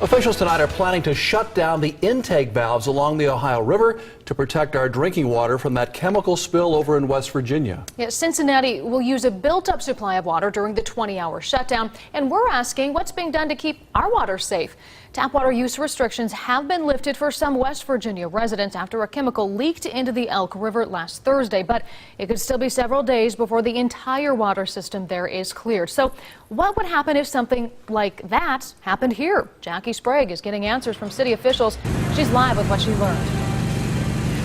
Officials tonight are planning to shut down the intake valves along the Ohio River to protect our drinking water from that chemical spill over in West Virginia. Yeah, Cincinnati will use a built-up supply of water during the 20-hour shutdown, and we're asking what's being done to keep our water safe. Tap water use restrictions have been lifted for some West Virginia residents after a chemical leaked into the Elk River last Thursday, but it could still be several days before the entire water system there is cleared. So what would happen if something like that happened here? Jackie Sprague is getting answers from city officials. She's live with what she learned.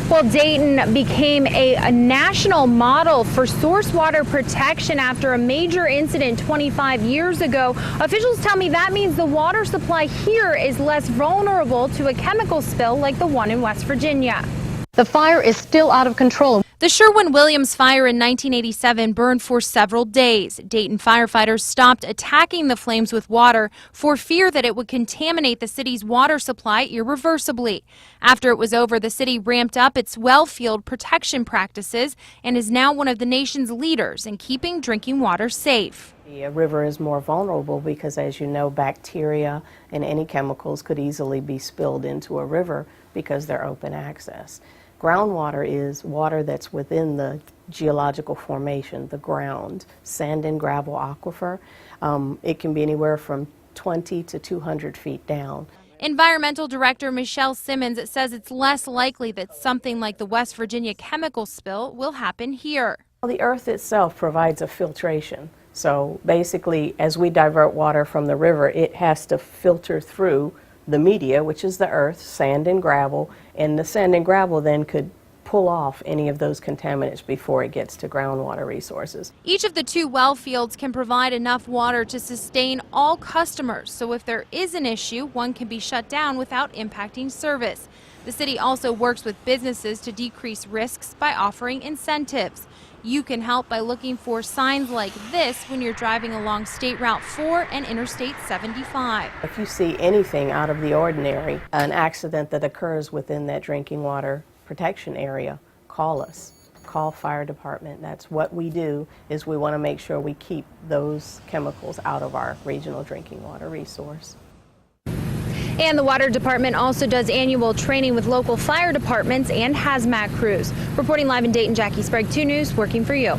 Well, Dayton became a national model for source water protection after a major incident 25 years ago. Officials tell me that means the water supply here is less vulnerable to a chemical spill like the one in West Virginia. The fire is still out of control. The Sherwin-Williams fire in 1987 burned for several days. Dayton firefighters stopped attacking the flames with water for fear that it would contaminate the city's water supply irreversibly. After it was over, the city ramped up its well field protection practices and is now one of the nation's leaders in keeping drinking water safe. The river is more vulnerable because, as you know, bacteria and any chemicals could easily be spilled into a river because they're open access. Groundwater is water that's within the geological formation, the ground, sand and gravel aquifer. It can be anywhere from 20 to 200 feet down. Environmental Director Michelle Simmons says it's less likely that something like the West Virginia chemical spill will happen here. Well, the earth itself provides a filtration. So basically, as we divert water from the river, it has to filter through the media, which is the earth, sand and gravel, and the sand and gravel then could pull off any of those contaminants before it gets to groundwater resources. Each of the two well fields can provide enough water to sustain all customers, so if there is an issue, one can be shut down without impacting service. The city also works with businesses to decrease risks by offering incentives. You can help by looking for signs like this when you're driving along State Route 4 and Interstate 75. If you see anything out of the ordinary, an accident that occurs within that drinking water protection area, call us. Call fire department. That's what we do, is we want to make sure we keep those chemicals out of our regional drinking water resource. And the water department also does annual training with local fire departments and hazmat crews. Reporting live in Dayton, Jackie Sprague, 2 News, working for you.